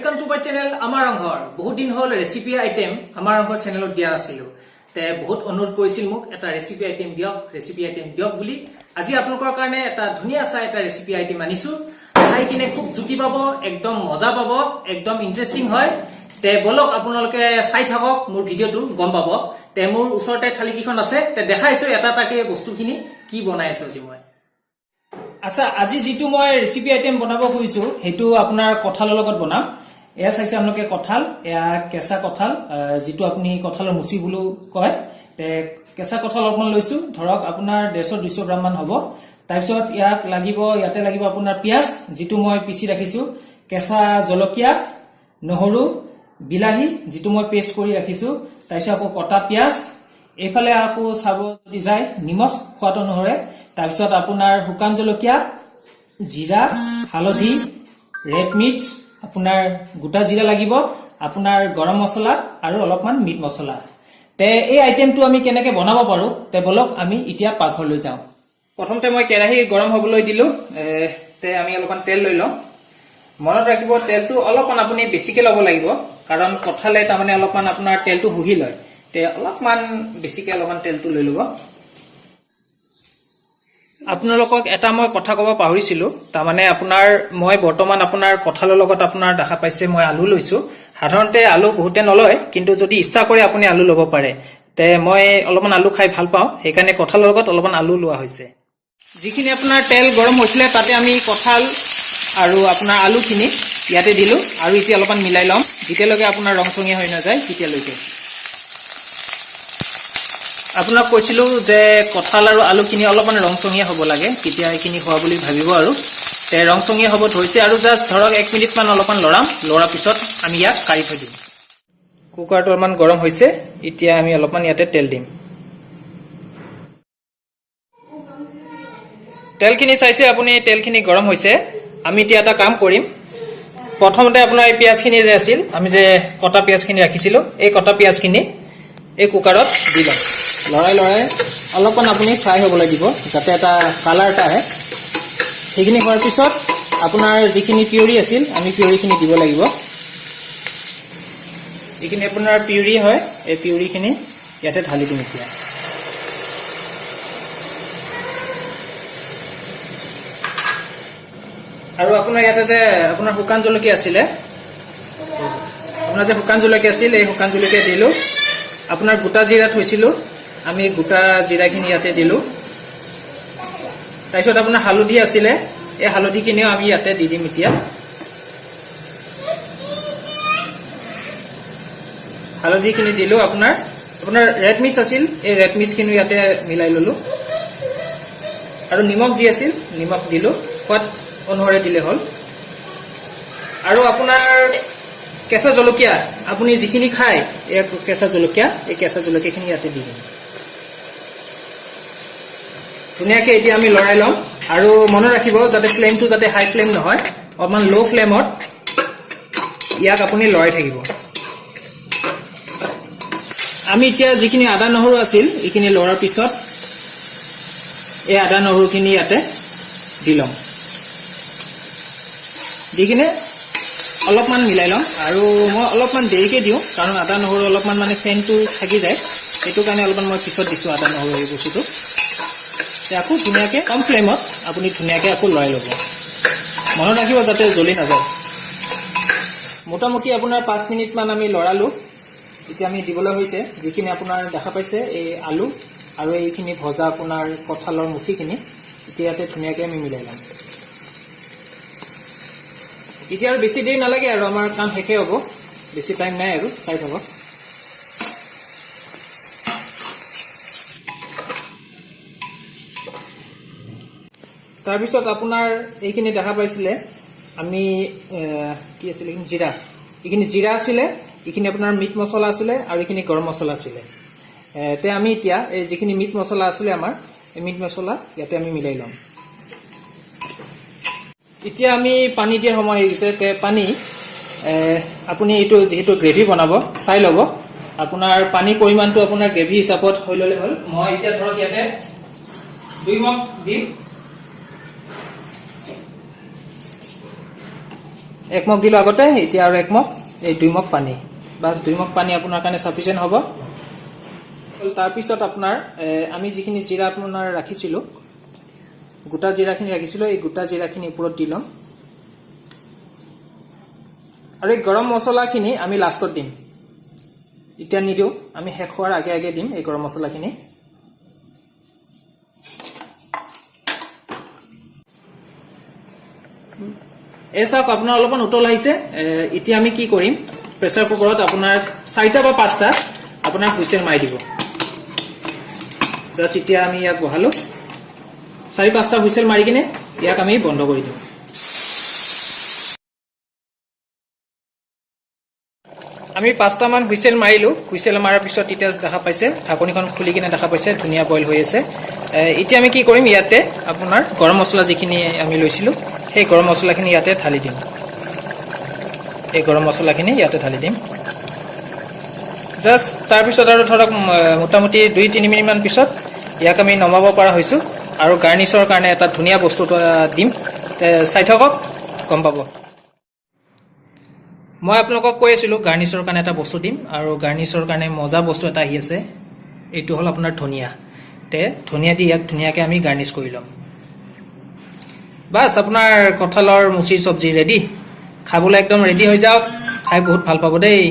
Welcome to my channel आमार रंघर बहुत दिन हल रेसिपी आइटेम आमार रंघर चैनलत दिया आसिलो ते बहुत अनुरोध কৰিছিল মোক এটা ৰেচিপি আইটেম দিয়ক বুলি আজি আপোনালোকৰ কাৰণে এটা ধুনিয়া চাই এটা ৰেচিপি আইটেম আনিছো খাই কিনে খুব জুতি পাব একদম মজা পাব একদম ইন্টাৰেষ্টিং হয় তে বলক আপোনালোকে চাই থাকক মোৰ ভিডিওটো গম পাব তে মোৰ ওচৰতে থালি কিখন আছে তে দেখাইছো এটা টাকে বস্তুখিনি কি বনাইছো আজি মই আচ্ছা আজি যেটো মই ৰেচিপি আইটেম বনাব খুজিছো হেতু আপোনাৰ কঁঠালৰ লগত বনাম এয়া চাইছে আপোনালোকে কঁঠাল এয়া কেঁচা কঁঠাল যেটো আপুনি কঁঠালৰ মুচি বুলু কয় তে কেঁচা কঁঠাল অলপমান লৈছো ধৰক আপোনাৰ 150-200 গ্ৰাম মান হ'ব তাৰপিছত ইয়াতে লাগিব আপোনাৰ পিয়াজ যেটো মই পিছি ৰাখিছো কেঁচা জলকীয়া নহৰু বিলাহী যেটো মই পেষ্ট কৰি ৰাখিছো তাৰপিছত আকৌ কটা পিয়াজ এফালে আকৌ চাব যদি যায় নিমখ খোৱাত অনুসৰে তাৰপিছত আপোনাৰ শুকান জলকীয়া জিৰা হালধি ৰেড মিৰ্চ আপোনাৰ গোটা জিৰা লাগিব আপোনাৰ গৰম মছলা আৰু অলপমান মিট মছলা তে এই আইটেমটো আমি কেনেকৈ বনাব পাৰো তে বলক আমি এতিয়া পাকঘৰলৈ যাওঁ প্ৰথমতে মই কেৰাহী গৰম হ'বলৈ দিলো তে আমি অলপমান তেল লৈ লওঁ মনত ৰাখিব তেলটো অলপমান আপুনি বেছিকৈ ল'ব লাগিব কাৰণ কঁঠালে তাৰমানে অলপমান আপোনাৰ তেলটো হুহি লয় তে অলপমান বেছিকৈ অলপমান তেলটো লৈ ল'ব আপোনালোকক এটা মই কথা ক'ব পাহৰিছিলো তাৰমানে আপোনাৰ মই বৰ্তমান আপোনাৰ কঁঠালৰ লগত আপোনাৰ দেখা পাইছে মই আলু লৈছো সাধাৰণতে আলু বহুতে নলয় কিন্তু যদি ইচ্ছা কৰে আপুনি আলু ল'ব পাৰে তে মই অলপমান আলু খাই ভাল পাওঁ সেইকাৰণে কঁঠালৰ লগত অলপমান আলু লোৱা হৈছে যিখিনি আপোনাৰ তেল গৰম হৈছিলে তাতে আমি কঁঠাল আৰু আপোনাৰ আলুখিনি ইয়াতে দিলো আৰু এতিয়া অলপমান মিলাই লম যেতিয়ালৈকে আপোনাৰ ৰংচঙীয়া হৈ নাযায় তেতিয়ালৈকে আপোনাক কৈছিলো যে কঁঠাল আৰু আলুখিনি অলপমান ৰংচঙীয়া হ'ব লাগে তেতিয়া এইখিনি হোৱা বুলি ভাবিব আৰু তে ৰংচঙীয়া হ'ব ধৰিছে আৰু জাষ্ট ধৰক 1 মিনিট মান অলপমান লৰাৰ পিছত আমি ইয়াক কাঢ়ি থৈ দিম কুকাৰটো অলপমান গৰম হৈছে এতিয়া আমি অলপমান ইয়াতে তেল দিম তেলখিনি চাইছে আপুনি তেলখিনি গৰম হৈছে আমি এতিয়া এটা কাম কৰিম প্ৰথমতে আপোনাৰ এই পিয়াজখিনি যে আছিল আমি যে কটা পিয়াজখিনি ৰাখিছিলো এই কটা পিয়াজখিনি এই কুকাৰত দি লম লৰাই অলপমান আপুনি ফ্ৰাই হ'বলৈ দিব যাতে এটা কালাৰ এটা আহে সেইখিনি হোৱাৰ পিছত আপোনাৰ যিখিনি পিউৰি আছিল আমি পিউৰিখিনি দিব লাগিব এইখিনি আপোনাৰ পিউৰি হয় এই পিউৰিখিনি ইয়াতে ঢালি দিম এতিয়া আৰু আপোনাৰ ইয়াতে যে আপোনাৰ শুকান জলকীয়া আছিলে এই শুকান জলকীয়া দিলো আপোনাৰ গোটা জিৰা থৈছিলো আমি গোটা জিৰাখিনি ইয়াতে দিলো তাৰপিছত আপোনাৰ হালধি আছিলে এই হালধিখিনিও আমি ইয়াতে দি দিম এতিয়া হালধিখিনি দিলো আপোনাৰ ৰেড মিক্স আছিল এই ৰেড মিক্সখিনি ইয়াতে মিলাই ললো আৰু নিমখ যি আছিল নিমখ দিলো সোৱাদ অনুসৰি দিলে হ'ল আৰু আপোনাৰ কেঁচা জলকীয়া আপুনি যিখিনি খায় এই কেঁচা জলকীয়াখিনি ইয়াতে দি দিম ধুনীয়াকৈ এতিয়া আমি লৰাই লম আৰু মনত ৰাখিব যাতে ফ্লেমটো যাতে হাই ফ্লেম নহয় অলপমান ল' ফ্লেমত ইয়াক আপুনি লৰাই থাকিব আমি এতিয়া যিখিনি আদা নহৰু আছিল এইখিনি লৰাৰ পিছত এই আদা নহৰুখিনি ইয়াতে দি ল'ম দি কিনে অলপমান মিলাই লম আৰু মই অলপমান দেৰিকৈ দিওঁ কাৰণ আদা নহৰু অলপমান মানে চেণ্টটো থাকি যায় সেইটো কাৰণে অলপমান মই পিছত দিছোঁ আদা নহৰু এই বস্তুটো আকৌ ধুনীয়াকৈ কম ফ্লেমত আপুনি ধুনীয়াকৈ আকৌ লৰাই ল'ব মনত ৰাখিব যাতে জ্বলি নাযায় মোটামুটি আপোনাৰ 5 মিনিটমান আমি লৰালোঁ এতিয়া আমি দিবলৈ হৈছে যিখিনি আপোনাৰ দেখা পাইছে এই আলু আৰু এইখিনি ভজা আপোনাৰ কঁঠালৰ মুচিখিনি এতিয়া ইয়াতে ধুনীয়াকৈ আমি মিলাই ল'ম এতিয়া আৰু বেছি দেৰি নালাগে আৰু আমাৰ কাম শেষে হ'ব বেছি টাইম নাই আৰু চাই থ'ব তাৰপিছত আপোনাৰ এইখিনি দেখা পাইছিলে আমি কি আছিলে এইখিনি জিৰা আছিলে এইখিনি আপোনাৰ মিট মছলা আছিলে আৰু এইখিনি গৰম মছলা আছিলে তে আমি এতিয়া এই যিখিনি মিট মছলা আছিলে আমাৰ এই মিট মছলা ইয়াতে আমি মিলাই ল'ম এতিয়া আমি পানী দিয়াৰ সময় হৈ গৈছে তে পানী আপুনি এইটো যেহেতু গ্ৰেভি বনাব চাই ল'ব আপোনাৰ পানী পৰিমাণটো আপোনাৰ গ্ৰেভি হিচাপত হৈ ল'লে হ'ল মই এতিয়া ধৰক ইয়াতে 2 মগ দিম 1 মগ দিলো আগতে, এতিয়া আৰু 1 মগ, এই 2 মগ পানী, বাছ 2 মগ পানী আপোনাৰ কাৰণে সাফিচিয়েন্ট হ'ব। তাৰপিছত আপোনাৰ আমি যিখিনি জিৰা আপোনাৰ ৰাখিছিলোঁ, গোটা জিৰাখিনি ৰাখিছিলোঁ, এই গোটা জিৰাখিনি ওপৰত দি ল'ম। আৰু এই গৰম মছলাখিনি আমি লাষ্টত দিম, এতিয়া নিদিওঁ, আমি শেষ হোৱাৰ আগে আগে দিম এই গৰম মছলাখিনি। এই চাওক আপোনাৰ অলপমান উতল আহিছে। এতিয়া আমি কি কৰিম, প্ৰেছাৰ কুকাৰত আপোনাৰ 4টা বা 5টা আপোনাৰ হুইচেল মাৰি দিব। জাষ্ট এতিয়া আমি ইয়াক বহালো, 4-5টা হুইচেল মাৰি কিনে ইয়াক আমি বন্ধ কৰি দিম। আমি 5টা মান হুইচেল মাৰিলো। হুইচেল মৰাৰ পিছত এতিয়া দেখা পাইছে ঢাকনিখন খুলি কিনে দেখা পাইছে ধুনীয়া বইল হৈ আছে। এতিয়া আমি কি কৰিম, ইয়াতে আপোনাৰ গৰম মছলা যিখিনি আমি লৈছিলোঁ সেই গৰম মছলাখিনি ইয়াতে ঢালি দিম। এই গৰম মছলাখিনি ইয়াতে ঢালি দিম। জাষ্ট তাৰপিছত আৰু ধৰক মোটামুটি 2-3 মিনিটমান পিছত ইয়াক আমি নমাব পৰা হৈছোঁ আৰু গাৰ্নিছৰ কাৰণে এটা ধুনীয়া বস্তু দিম। চাই থাকক, গম পাব। মই আপোনালোকক কৈ আছিলোঁ গাৰ্নিছৰ কাৰণে এটা বস্তু দিম, আৰু গাৰ্নিছৰ কাৰণে মজা বস্তু এটা আহি আছে। এইটো হ'ল আপোনাৰ ধনিয়া। ধনিয়া দি ইয়াক ধুনীয়াকৈ আমি গাৰ্নিছ কৰি ল'ম। বাছ আপোনাৰ কঁঠালৰ মুচিৰ চব্জি ৰেডি। খাবলৈ একদম ৰেডি হৈ যাওক, খাই বহুত ভাল পাব দেই।